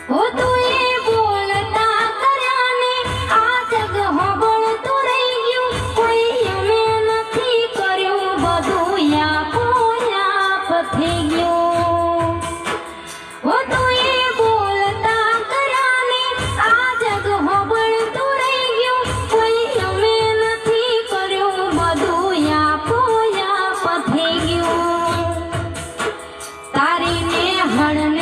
હો તું એ બોલતા કર્યા ને આ જગ હોબળતું રહી ગયું, કોઈ અમે નથી કર્યું, બધું યાપ થઈ ગયું. હો તું એ બોલતા કર્યા ને આ જગ હોબળતું રહી ગયું, કોઈ અમે નથી કર્યું, બધું યાપ થઈ ગયું. તારી ને હળ